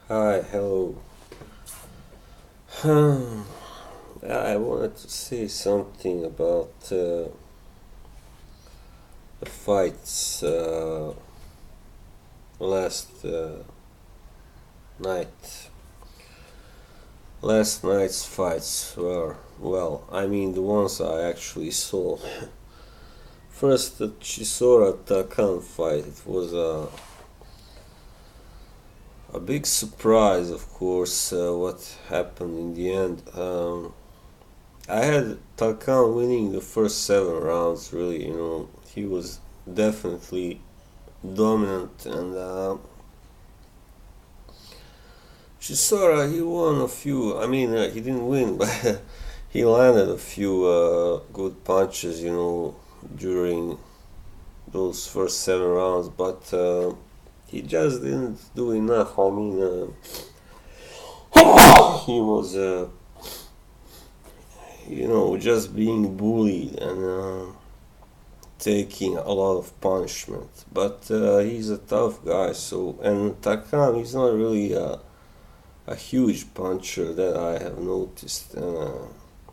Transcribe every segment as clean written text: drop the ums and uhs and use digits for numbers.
Hi, hello. Hmm, I wanted to say something about the fights last night. Last night's fights were, well, I mean the ones I actually saw. First, the Chisora Takam fight. It was a big surprise, of course, what happened in the end. I had Takam winning the first 7 rounds, really, he was definitely dominant, and Chisora, he won a few. I mean, he didn't win, but he landed a few good punches, during those first 7 rounds, but he just didn't do enough. I mean, he was, just being bullied and taking a lot of punishment. But he's a tough guy, so, and Takam, he's not really a huge puncher that I have noticed.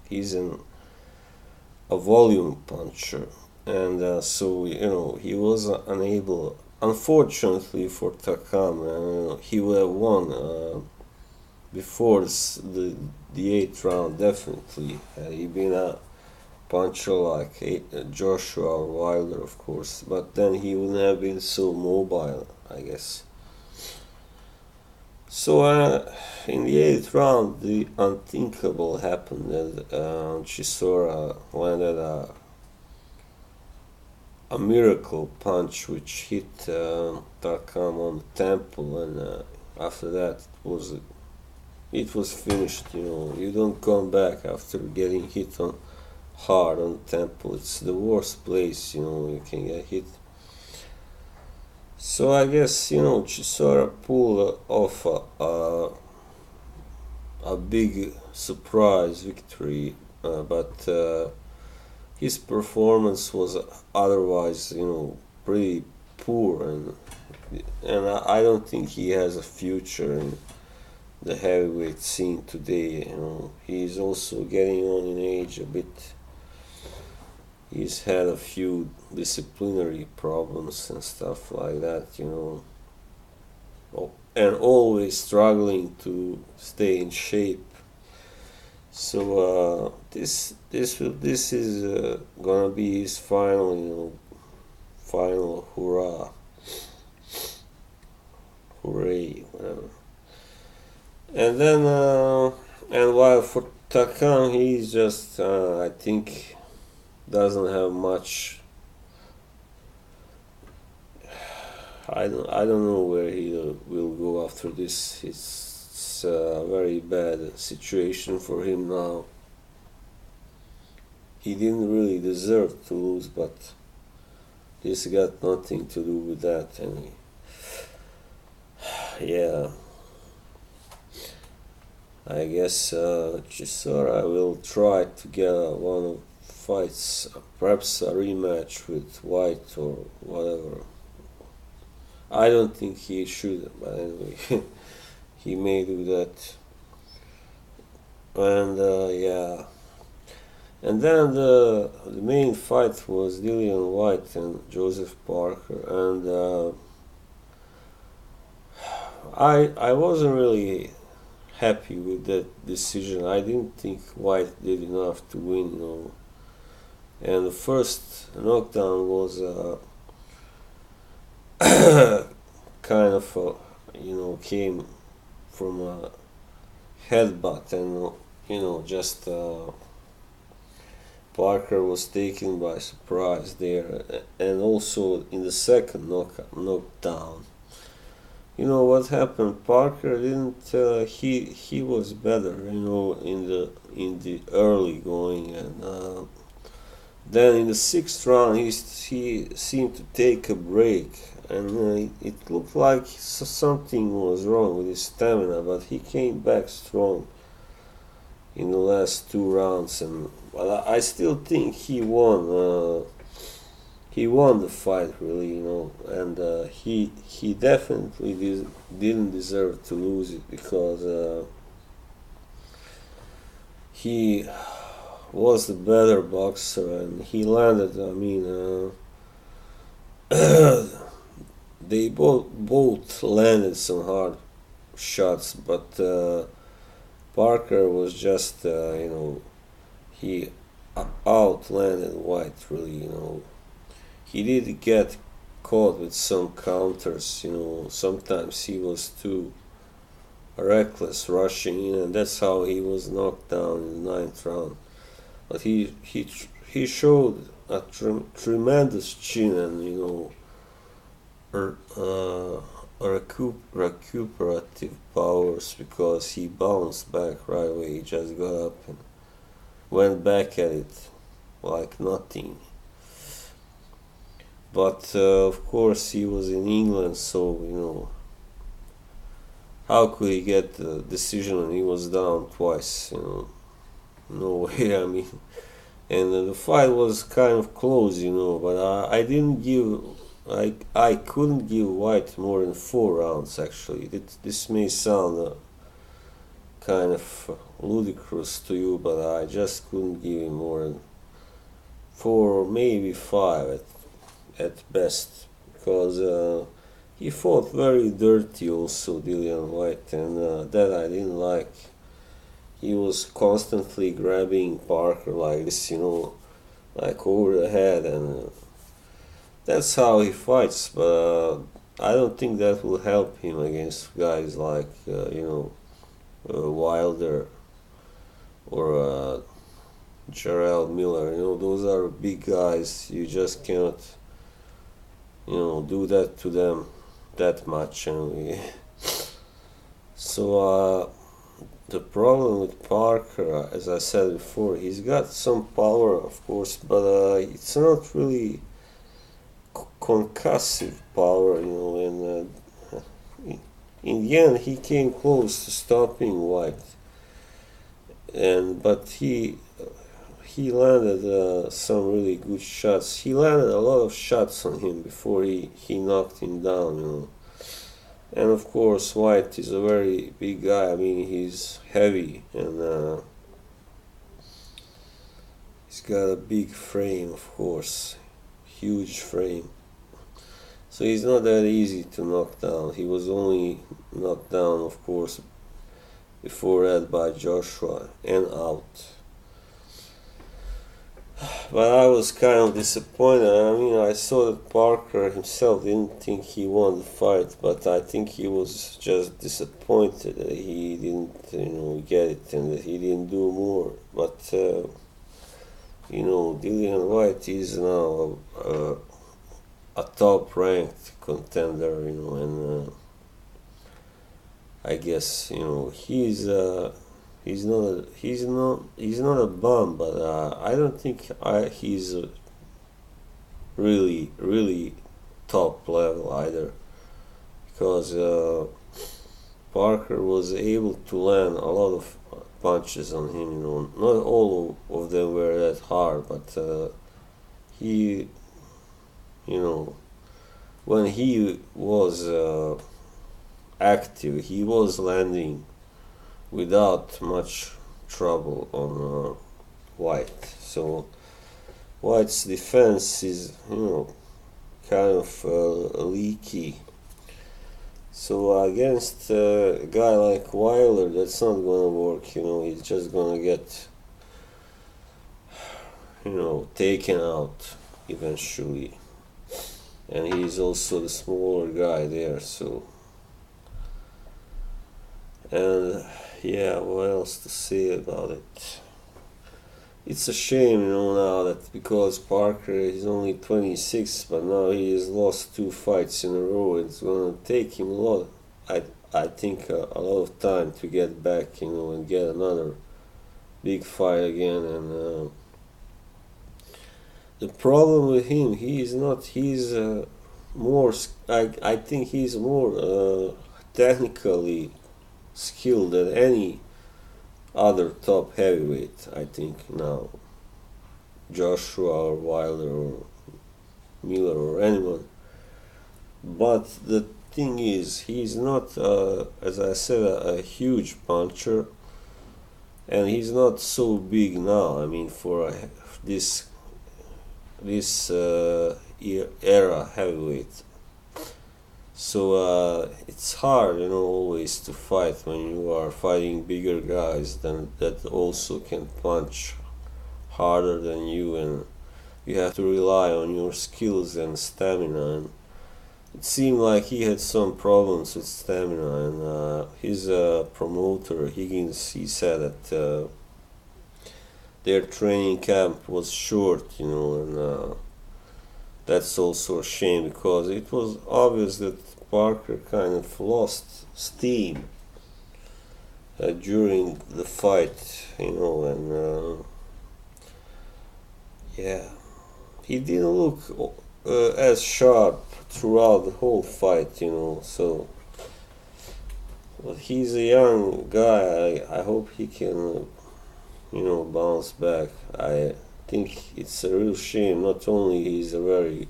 He's a volume puncher, and so he was unable. Unfortunately for Takam, he would have won before the eighth round. Definitely, had he been a puncher like Joshua or Wilder, of course, but then he wouldn't have been so mobile, I guess. So in the eighth round, the unthinkable happened. That Chisora landed a miracle punch which hit Takam on the temple, and after that it was finished. You don't come back after getting hit on hard on the temple. It's the worst place you can get hit. So I guess Chisora pulled off a big surprise victory, but his performance was otherwise pretty poor, and I don't think he has a future in the heavyweight scene today. He's also getting on in age a bit. He's had a few disciplinary problems and stuff like that. And always struggling to stay in shape. So this is gonna be his final hurrah, hooray, whatever. And then and while for Takam, he's just I think doesn't have much. I don't know where he will go after this. It's a very bad situation for him now. He didn't really deserve to lose, but this got nothing to do with that. And yeah, I guess Chisora will try to get one of fights, perhaps a rematch with Whyte or whatever. I don't think he should, but anyway, he may do that. And yeah, and then the main fight was Dillian Whyte and Joseph Parker, and I wasn't really happy with that decision. I didn't think Whyte did enough to win. And the first knockdown was kind of came from a headbutt, and just Parker was taken by surprise there, and also in the second knockdown. What happened? Parker didn't. He was better, in the early going, and then in the sixth round he seemed to take a break, and it looked like something was wrong with his stamina, but he came back strong in the last 2 rounds, and I still think he won he won the fight really, and he definitely didn't deserve to lose it because he was the better boxer and he landed. I mean, they both landed some hard shots, but Parker was just he outlanded Whyte really. He did get caught with some counters. Sometimes he was too reckless rushing in, and that's how he was knocked down in the ninth round. But he showed a tremendous chin and recuperative powers because he bounced back right away. He just got up and went back at it like nothing. But of course he was in England, so how could he get the decision when he was down twice? No way. I mean, and the fight was kind of close, but I didn't give. I couldn't give Whyte more than 4 rounds. Actually, this may sound kind of ludicrous to you, but I just couldn't give him more than 4 or maybe 5 at best, because he fought very dirty also, Dillian Whyte, and that I didn't like. He was constantly grabbing Parker like this, like over the head, and that's how he fights, but I don't think that will help him against guys like, Wilder or Gerald Miller. Those are big guys. You just cannot do that to them that much anyway. So the problem with Parker, as I said before, he's got some power, of course, but it's not really concussive power, and in the end he came close to stopping Whyte, but he landed some really good shots. He landed a lot of shots on him before he knocked him down, And of course, Whyte is a very big guy. I mean, he's heavy and he's got a big frame, of course, huge frame. So he's not that easy to knock down. He was only knocked down, of course, before that by Joshua and out. But I was kind of disappointed. I mean, I saw that Parker himself didn't think he won the fight, but I think he was just disappointed that he didn't, get it and that he didn't do more. But, Dillian Whyte is now a top-ranked contender, and I guess he's not a bum, but I don't think he's really top level either, because Parker was able to land a lot of punches on him. Not all of them were that hard, but he, when he was active, he was landing without much trouble on Whyte. So Whyte's defense is, kind of leaky. So against a guy like Wilder, that's not gonna work. He's just gonna get, taken out eventually. And he's also the smaller guy there, so. And yeah, what else to say about it? It's a shame, now that because Parker is only 26, but now he has lost 2 fights in a row. It's gonna take him I think a lot of time to get back, and get another big fight again. And the problem with him, he's more. I think he's more technically skilled than any other top heavyweight, I think now. Joshua or Wilder or Miller or anyone. But the thing is, he's not, as I said, a huge puncher, and he's not so big now. I mean, for this era heavyweight. So it's hard, always to fight when you are fighting bigger guys that also can punch harder than you, and you have to rely on your skills and stamina. And it seemed like he had some problems with stamina, and his promoter Higgins, he said that their training camp was short, and that's also a shame, because it was obvious that Parker kind of lost steam during the fight, and yeah, he didn't look as sharp throughout the whole fight, so. But he's a young guy. I hope he can, bounce back. I think it's a real shame. Not only he's a very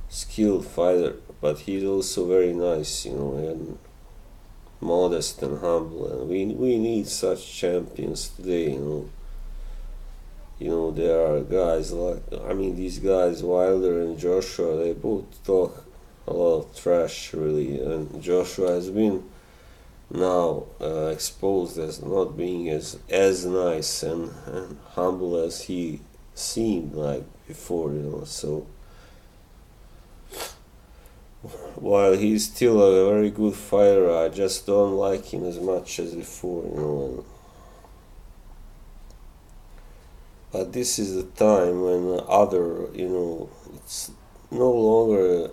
skilled fighter, but he's also very nice, and modest and humble. And we need such champions today, there are guys these guys, Wilder and Joshua, they both talk a lot of trash, really. And Joshua has been now exposed as not being as nice and humble as he seemed like before, so while he's still a very good fighter, I just don't like him as much as before, but this is the time when it's no longer,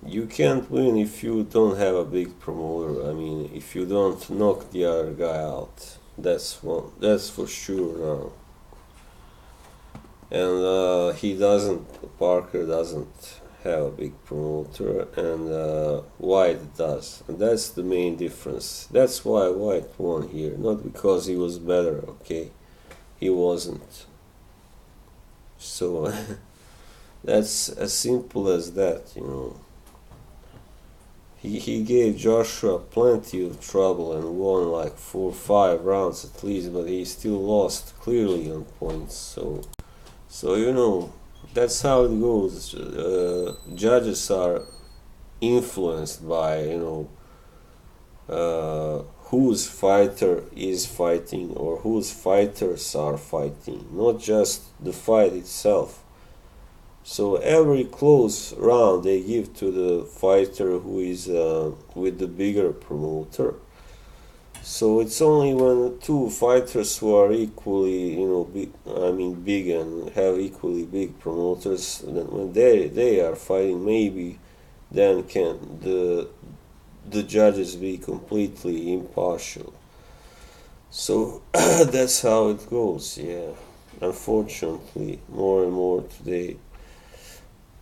you can't win if you don't have a big promoter. I mean, if you don't knock the other guy out, that's for sure now. And Parker doesn't have a big promoter, and Whyte does, and that's the main difference. That's why Whyte won here, not because he was better, okay? He wasn't. So that's as simple as that, He gave Joshua plenty of trouble and won like 4 or 5 rounds at least, but he still lost clearly on points. So that's how it goes. Judges are influenced by whose fighter is fighting or whose fighters are fighting, not just the fight itself. So every close round they give to the fighter who is with the bigger promoter. So it's only when two fighters who are equally, big and have equally big promoters, that when they are fighting, maybe then can the judges be completely impartial. So that's how it goes. Yeah, unfortunately, more and more today.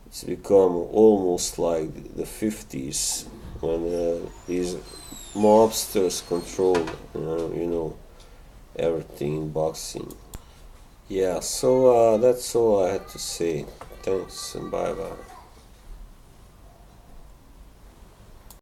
It's become almost like the 50s when these mobsters controlled, everything in boxing. Yeah, so that's all I had to say. Thanks and bye bye.